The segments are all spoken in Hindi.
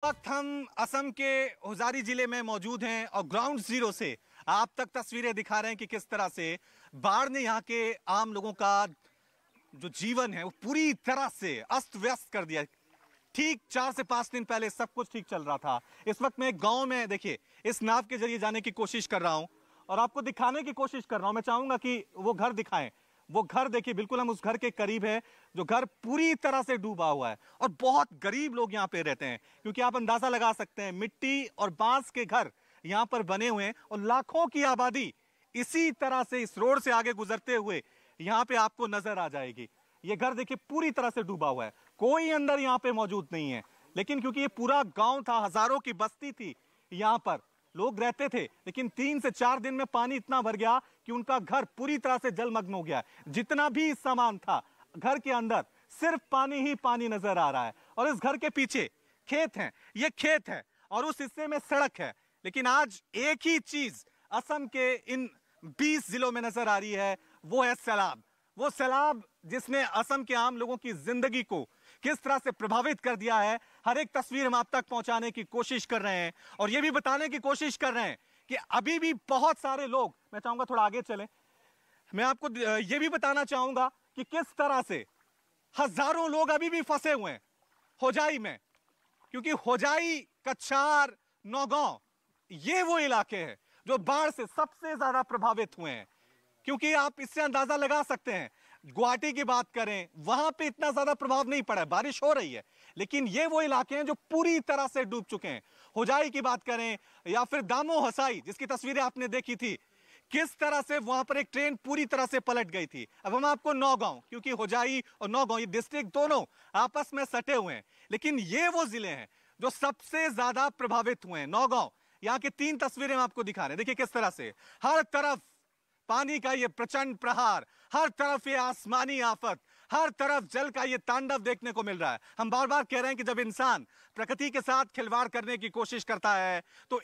वक्त हम असम के हुजारी जिले में मौजूद हैं और ग्राउंड जीरो से आप तक तस्वीरें दिखा रहे हैं कि किस तरह से बाढ़ ने यहाँ के आम लोगों का जो जीवन है वो पूरी तरह से अस्त व्यस्त कर दिया। ठीक 4 से 5 दिन पहले सब कुछ ठीक चल रहा था। इस वक्त मैं गांव में देखिए इस नाव के जरिए जाने की कोशिश कर रहा हूं और आपको दिखाने की कोशिश कर रहा हूं। मैं चाहूंगा कि वो घर दिखाएं। वो घर देखिए, बिल्कुल हम उस घर के करीब है जो घर पूरी तरह से डूबा हुआ है और बहुत गरीब लोग यहाँ पे रहते हैं, क्योंकि आप अंदाजा लगा सकते हैं मिट्टी और बांस के घर यहाँ पर बने हुए हैं और लाखों की आबादी इसी तरह से इस रोड से आगे गुजरते हुए यहाँ पे आपको नजर आ जाएगी। ये घर देखिए पूरी तरह से डूबा हुआ है, कोई अंदर यहाँ पे मौजूद नहीं है, लेकिन क्योंकि ये पूरा गांव था, हजारों की बस्ती थी, यहाँ पर लोग रहते थे, लेकिन 3 से 4 दिन में पानी इतना भर गया कि उनका घर पूरी तरह से जलमग्न हो गया। जितना भी सामान था घर के अंदर सिर्फ पानी ही पानी नजर आ रहा है और इस घर के पीछे खेत हैं, ये खेत है और उस हिस्से में सड़क है। लेकिन आज एक ही चीज असम के इन 20 जिलों में नजर आ रही है, वो है सैलाब। वो सैलाब जिसने असम के आम लोगों की जिंदगी को किस तरह से प्रभावित कर दिया है, हर एक तस्वीर हम आप तक पहुंचाने की कोशिश कर रहे हैं और यह भी बताने की कोशिश कर रहे हैं कि अभी भी बहुत सारे लोग, मैं चाहूंगा थोड़ा आगे चलें, मैं आपको यह भी बताना चाहूंगा कि किस तरह से हजारों लोग अभी भी फंसे हुए हैं होजाई में, क्योंकि होजाई, कछार, नौगांव ये वो इलाके हैं जो बाढ़ से सबसे ज्यादा प्रभावित हुए हैं। क्योंकि आप इससे अंदाजा लगा सकते हैं, गुवाहाटी की बात करें वहां पे इतना ज्यादा प्रभाव नहीं पड़ा है, बारिश हो रही है, लेकिन ये वो इलाके हैं जो पूरी तरह से डूब चुके हैं। होजाई की बात करें या फिर दामो हसाई जिसकी तस्वीरें आपने देखी थी, किस तरह से वहां पर एक ट्रेन पूरी तरह से पलट गई थी। अब हम आपको नौगांव, क्योंकि होजाई और नौगांव ये डिस्ट्रिक्ट दोनों आपस में सटे हुए हैं, लेकिन ये वो जिले हैं जो सबसे ज्यादा प्रभावित हुए हैं। नौगांव, यहाँ की 3 तस्वीरें हम आपको दिखा रहे हैं, देखिए किस तरह से हर तरफ पानी का ये प्रचंड प्रहार, हर तरफ ये आसमानी आफत, हर तरफ जल का ये तांडव देखने को मिल रहा है। हम बार बार कह रहे हैं कि जब इंसान प्रकृति के साथ खिलवाड़ करने की कोशिश करता है तो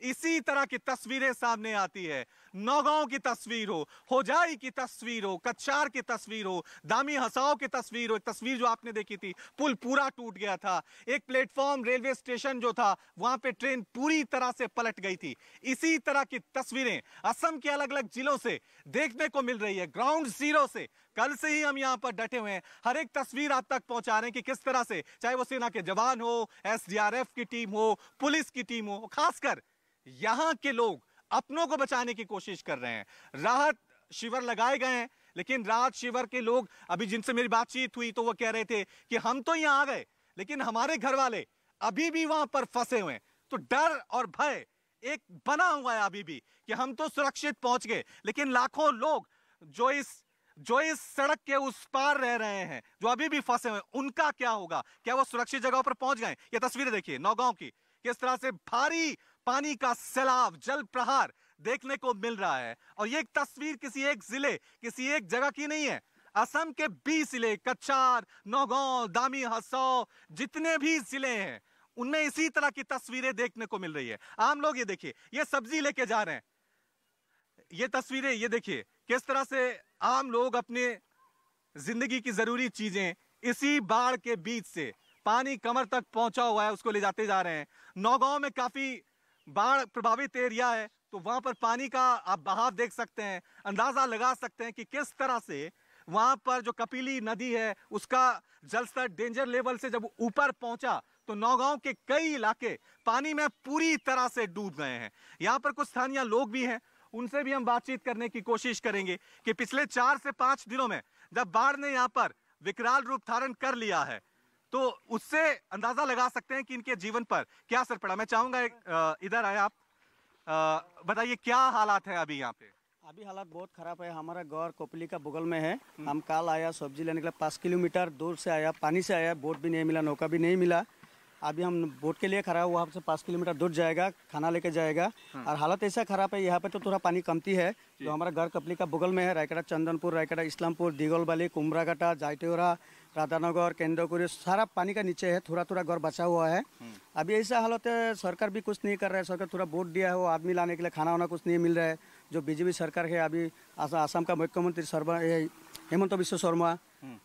इसी तरह की तस्वीरें सामने आती है। नौगांव की तस्वीर हो, होजाई की तस्वीर हो, कछार की तस्वीर हो, दामी हसाओ की तस्वीर हो, एक तस्वीर जो आपने देखी थी पुल पूरा टूट गया था, एक प्लेटफॉर्म रेलवे स्टेशन जो था वहां पे ट्रेन पूरी तरह से पलट गई थी। इसी तरह की तस्वीरें असम के अलग अलग जिलों से देखने को मिल रही है। ग्राउंड जीरो से कल से ही हम यहां पर डटे हुए हैं, हर एक तस्वीर आप तक पहुंचा रहे हैं कि किस तरह से, चाहे वो सेना के जवान हो, एसडीआरएफ की टीम हो, पुलिस की टीम हो, खासकर यहां के लोग अपनों को बचाने की कोशिश कर रहे हैं। राहत शिविर लगाए गए हैं, लेकिन राहत शिविर के लोग, अभी जिनसे मेरी बातचीत हुई तो वो कह रहे थे कि हम तो यहां आ गए, लेकिन हमारे घर वाले अभी भी वहां पर फंसे हुए हैं। तो डर और भय एक बना हुआ है अभी भी कि हम तो सुरक्षित पहुंच गए, लेकिन लाखों लोग जो इस सड़क के उस पार रह रहे हैं, जो अभी भी फंसे हुए हैं, उनका क्या होगा? क्या वो सुरक्षित जगह पर पहुंच गए? ये तस्वीरें देखिए नौगांव की, किस तरह से भारी पानी का सैलाब, जल प्रहार देखने को मिल रहा है। और ये एक तस्वीर किसी एक जिले, किसी एक जगह की नहीं है। असम के 20 जिले, कछार, नौगांव, दामी हसाओ, जितने भी जिले हैं उनमें इसी तरह की तस्वीरें देखने को मिल रही है। आम लोग, ये देखिए, ये सब्जी लेके जा रहे हैं, ये तस्वीरें ये देखिए किस तरह से आम लोग अपने जिंदगी की जरूरी चीजें इसी बाढ़ के बीच से, पानी कमर तक पहुंचा हुआ है, उसको ले जाते जा रहे हैं। नौगांव में काफी बाढ़ प्रभावित एरिया है, तो वहां पर पानी का आप बहाव देख सकते हैं, अंदाजा लगा सकते हैं कि किस तरह से वहां पर जो कपिली नदी है उसका जलस्तर डेंजर लेवल से जब ऊपर पहुंचा तो नौगांव के कई इलाके पानी में पूरी तरह से डूब गए हैं। यहां पर कुछ स्थानीय लोग भी हैं, उनसे भी हम बातचीत करने की कोशिश करेंगे कि पिछले 4 से 5 दिनों में जब बाढ़ ने यहां पर विकराल रूप धारण कर लिया है तो उससे अंदाजा लगा सकते हैं कि इनके जीवन पर क्या असर पड़ा। मैं चाहूंगा इधर आए आप, बताइए क्या हालात है अभी यहाँ पे? अभी हालात बहुत खराब है। हमारा घर कोपली का बगल में है। हम कल आया सब्जी लेने के लिए, 5 किलोमीटर दूर से आया, पानी से आया, बोट भी नहीं मिला, नौका भी नहीं मिला। अभी हम बोट के लिए खड़ा है, वहाँ से 5 किलोमीटर दूर जाएगा, खाना लेके जाएगा। और हालत ऐसा खराब है, यहाँ पे तो थोड़ा पानी कमती है। जो हमारा घर कपली का बगल में है, रायकड़ा चंदनपुर, रायकड़ा इस्लामपुर, दिगोलबाली, कुमराघाटा, जायटेवरा, राधानगर, केंद्रकुरी, सारा पानी का नीचे है, थोड़ा थोड़ा घर बचा हुआ है। अभी ऐसा हालत है, सरकार भी कुछ नहीं कर रहा है। सरकार थोड़ा बोट दिया है, वो आदमी लाने के लिए, खाना वाना कुछ नहीं मिल रहा है। जो बीजेपी सरकार है अभी, असम का मुख्यमंत्री हेमंत बिश्व शर्मा,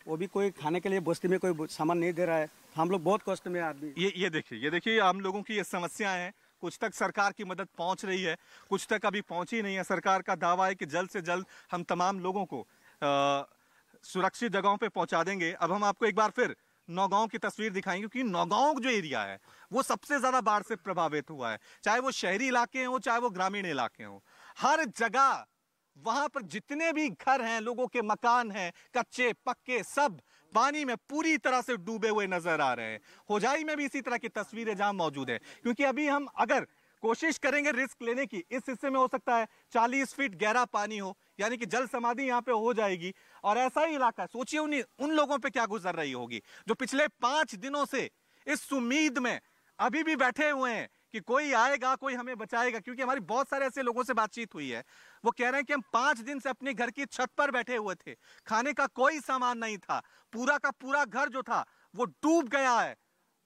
वो भी कोई खाने के लिए बस्ती में कोई सामान नहीं दे रहा है। हम लोग बहुत कष्ट में आदमी। ये देखिए हम लोगों की ये समस्या है। कुछ तक सरकार की मदद पहुंच रही है, कुछ तक अभी पहुंची नहीं है। सरकार का दावा है कि जल्द से जल्द हम तमाम लोगों को सुरक्षित जगहों पे पहुंचा देंगे। अब हम आपको एक बार फिर नौगांव की तस्वीर दिखाएंगे, क्योंकि नौगांव जो एरिया है वो सबसे ज्यादा बाढ़ से प्रभावित हुआ है। चाहे वो शहरी इलाके हो, चाहे वो ग्रामीण इलाके हो, हर जगह वहां पर जितने भी घर हैं, लोगों के मकान हैं, कच्चे पक्के, सब पानी में पूरी तरह से डूबे हुए नजर आ रहे हैं। होजाई में भी इसी तरह की तस्वीरें जहां मौजूद है, क्योंकि अभी हम अगर कोशिश करेंगे रिस्क लेने की, इस हिस्से में हो सकता है 40 फीट गहरा पानी हो, यानी कि जल समाधि यहाँ पे हो जाएगी। और ऐसा ही इलाका, सोचिए उन लोगों पे क्या गुजर रही होगी जो पिछले 5 दिनों से इस उम्मीद में अभी भी बैठे हुए हैं कि कोई आएगा, कोई हमें बचाएगा। क्योंकि हमारी बहुत सारे ऐसे लोगों से बातचीत हुई है, वो कह रहे हैं कि हम 5 दिन से अपने घर की छत पर बैठे हुए थे, खाने का कोई सामान नहीं था, पूरा का पूरा घर जो था वो डूब गया है।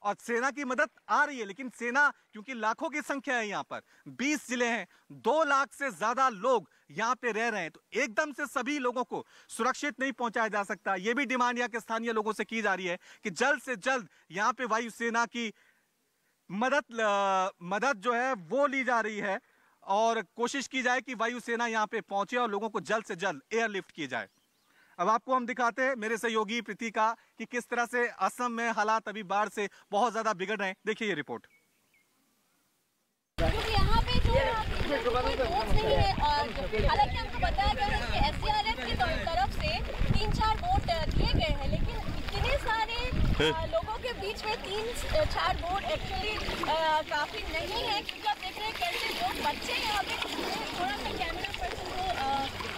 और सेना की मदद आ रही है, लेकिन सेना, क्योंकि लाखों की संख्या है यहाँ पर, 20 जिले हैं, 2 लाख से ज्यादा लोग यहाँ पे रह रहे हैं, तो एकदम से सभी लोगों को सुरक्षित नहीं पहुंचाया जा सकता। ये भी डिमांड यहाँ के स्थानीय लोगों से की जा रही है कि जल्द से जल्द यहाँ पे वायुसेना की मदद जो है वो ली जा रही है और कोशिश की जाए कि वायुसेना यहाँ पे पहुंचे और लोगों को जल्द से जल्द एयरलिफ्ट की जाए। अब आपको हम दिखाते हैं मेरे सहयोगी प्रीतिका कि किस तरह से असम में हालात अभी बाढ़ से बहुत ज्यादा बिगड़ रहे हैं। देखिए ये रिपोर्ट। क्योंकि यहाँ पे जो कोई बोट नहीं है, और हालांकि हमको बताया गया है कि एसडीआरएफ की तरफ से 3-4 बोट दिए गए हैं, लेकिन इतने सारे लोगों के बीच में 3-4 बोट एक्चुअली काफी नहीं है। क्योंकि आप देख रहे हैं कैसे लोग, बच्चे यहाँ पे, थोड़ा सा कैमरा पर्सन को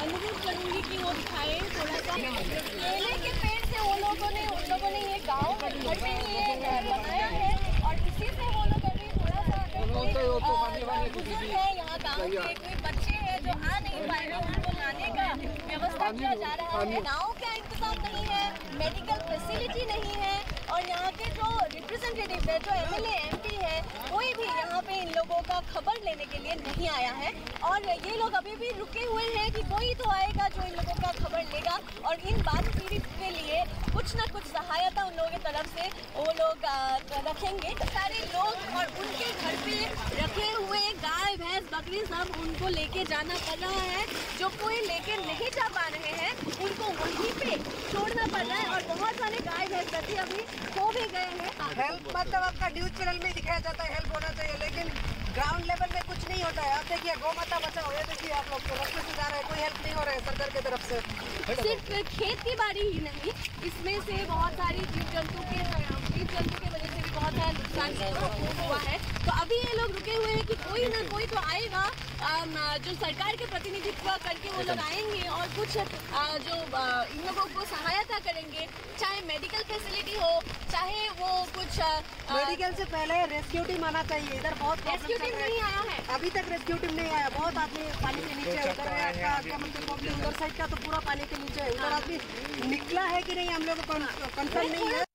अनुरोध करूंगी कि वो दिखाए थोड़ा सा। केले के पेड़ से उन लोगों ने ये गाँव घर में ये बनाया है, और इसी से वो लोग अभी थोड़ा सा बुजुर्ग है यहाँ गाँव के, कोई बच्चे हैं जो आ नहीं पाए हैं, उनको लाने का व्यवस्था किया जा रहा है। नाव का इंतजाम नहीं है, मेडिकल फैसिलिटी नहीं है, और यहाँ के जो रिप्रेजेंटेटिव है, जो एमएलए एमपी है, कोई भी यहाँ पे इन लोगों का खबर लेने के लिए नहीं आया है। और ये लोग अभी भी रुके हुए हैं कि कोई तो आएगा जो इन लोगों का खबर लेगा और इन बाढ़ पीड़ित के लिए कुछ ना कुछ सहायता उन लोगों की तरफ से वो लोग रखेंगे। सारे लोग और उनके घर पे रखे हुए गाय भैंस बकरी सब उनको लेके जाना पड़ रहा है। जो कोई लेके नहीं जा पा रहे हैं उनको वहीं पे छोड़ना पड़ रहा है, और बहुत सारे गाय भैंस बकरी अभी खो भी गए हैं। हेल्प मतलब आपका न्यूज चैनल में दिखाया जाता है, हेल्प होना चाहिए, लेकिन ग्राउंड लेवल में कुछ नहीं होता है। आप देखिए गौ माता बचाओ, ये देखिए आप लोग रास्ते से जा रहे हैं, कोई हेल्प नहीं हो रहा है सरकार की तरफ से। सिर्फ खेत की बाड़ी ही नहीं, इसमें से बहुत सारी जीव जंतु की वजह से भी बहुत सारा नुकसान हुआ है। तो अभी ये लोग रुके हुए हैं कि कोई ना कोई तो आएगा, जो सरकार के प्रतिनिधित्व करके वो लोग आएंगे और कुछ जो इन लोगों को सहायता करेंगे, चाहे मेडिकल फैसिलिटी हो, चाहे वो कुछ मेडिकल से पहले रेस्क्यू टीम आना चाहिए। इधर बहुत रेस्क्यू टीम नहीं आया है, अभी तक रेस्क्यू टीम नहीं आया। बहुत आदमी पानी के नीचे, उधर है आपका मतलब उधर साइड का तो पूरा पानी के नीचे है, उधर आदमी निकला है कि नहीं हम लोग को कंफर्म नहीं है।